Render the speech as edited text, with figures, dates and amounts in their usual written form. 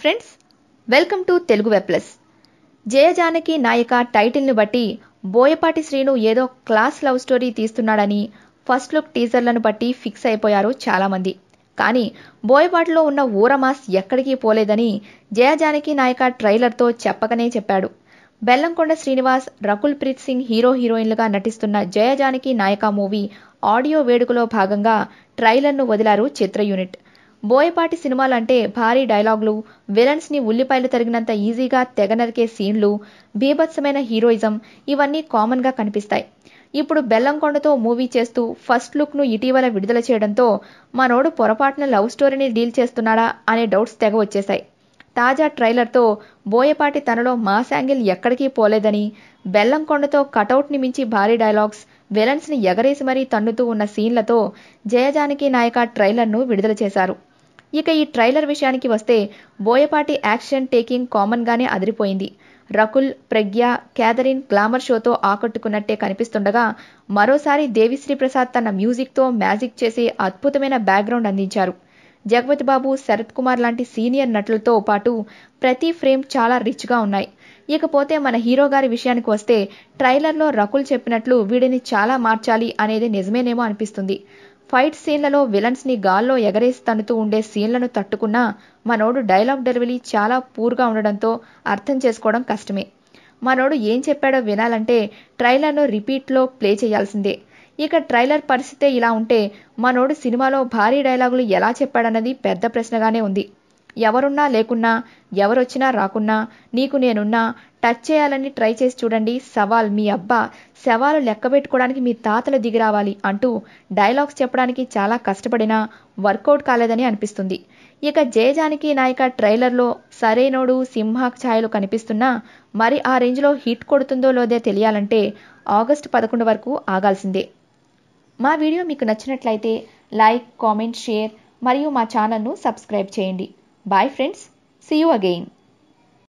Friends, welcome to Telugu web plus. Jaya Janaki Nayaka టైటిల్ని బట్టి బోయపాటి శ్రీను ఏదో క్లాస్ లవ్ స్టోరీ తీస్తున్నాడని ఫస్ట్ లుక్ టీజర్లను బట్టి ఫిక్స్ అయిపోయారు చాలామంది. కానీ బోయపాటిలో ఉన్న ఊరమాస్ ఎక్కడికి పోలేదని జయజానకి నాయక ట్రైలర్తో చెప్పకనే చెప్పాడు. బెల్లంకొండ శ్రీనివాస్, రకుల్ ప్రీత్ సింగ్ హీరోయిన్లుగా నటిస్తున్న జయజానకి నాయక మూవీ ఆడియో వేడుకలో భాగంగా ట్రైలర్ను వదిలారు చిత్ర యూనిట్. బోయపాటి సినిమాలంటే భారీ డైలాగులు, విలన్స్ ని ఉల్లిపాయలు తరిగినంత ఈజీగా తెగ నరికే సీన్లు, బీభత్సమైన హీరోయిజం ఇవన్నీ కామన్ గా కనిపిస్తాయి. ఇప్పుడు బెల్లంకొండతో మూవీ చేస్తూ ఫస్ట్ లుక్ ను ఇటీవల విడుదల చేయడంతో మనోడు పొరపాటున లవ్ స్టోరీని డీల్ చేస్తున్నాడా అనే డౌట్స్ తెగ వచ్చేశాయి. తాజా ట్రైలర్తో బోయపాటి తనలో మాస్ యాంగిల్ ఎక్కడికి పోలేదని, బెల్లంకొండతో కటౌట్ ని మించి భారీ డైలాగ్స్, విలన్స్ ని ఎగరేసి మరీ తన్నుతూ ఉన్న సీన్లతో జయజానకి నాయక ట్రైలర్ను విడుదల చేశారు. ఇక ఈ ట్రైలర్ విషయానికి వస్తే బోయపాటి యాక్షన్ టేకింగ్ కామన్ గానే అదిరిపోయింది. రకుల్, ప్రజ్ఞ, క్యాథరిన్ గ్లామర్ షోతో ఆకట్టుకున్నట్టే కనిపిస్తుండగా మరోసారి దేవిశ్రీ ప్రసాద్ తన మ్యూజిక్ తో మ్యాజిక్ చేసే అద్భుతమైన బ్యాక్గ్రౌండ్ అందించారు. జగపతి బాబు, శరత్ కుమార్ లాంటి సీనియర్ నటులతో పాటు ప్రతి ఫ్రేమ్ చాలా రిచ్ గా ఉన్నాయి. ఇకపోతే మన హీరో గారి విషయానికి వస్తే ట్రైలర్లో రకుల్ చెప్పినట్లు వీడిని చాలా మార్చాలి అనేది నిజమేనేమో అనిపిస్తుంది. ఫైట్ సీన్లలో విలన్స్ ని గాల్లో ఎగరేసి తన్నుతూ ఉండే సీన్లను తట్టుకున్నా మనోడు డైలాగ్ డెలివరీ చాలా పూర్గా ఉండడంతో అర్థం చేసుకోవడం కష్టమే. మనోడు ఏం చెప్పాడో వినాలంటే ట్రైలర్ను రిపీట్లో ప్లే చేయాల్సిందే. ఇక ట్రైలర్ పరిస్థితే ఇలా ఉంటే మనోడు సినిమాలో భారీ డైలాగులు ఎలా చెప్పాడన్నది పెద్ద ప్రశ్నగానే ఉంది. ఎవరున్నా లేకున్నా, ఎవరొచ్చినా రాకున్నా, నీకు నేనున్నా, టచ్ చేయాలని ట్రై చేసి చూడండి, సవాల్ మీ అబ్బా, శవాలు లెక్కబెట్టుకోవడానికి మీ తాతలు దిగిరావాలి అంటూ డైలాగ్స్ చెప్పడానికి చాలా కష్టపడినా వర్కౌట్ కాలేదని అనిపిస్తుంది. ఇక జయజానకి నాయక ట్రైలర్లో సరైనోడు, సింహ ఛాయలు కనిపిస్తున్నా మరి ఆ రేంజ్లో హిట్ కొడుతుందో లేదో తెలియాలంటే ఆగస్టు 11 వరకు ఆగాల్సిందే. మా వీడియో మీకు నచ్చినట్లయితే లైక్, కామెంట్, షేర్ మరియు మా ఛానల్ను సబ్స్క్రైబ్ చేయండి. Bye friends, see you again.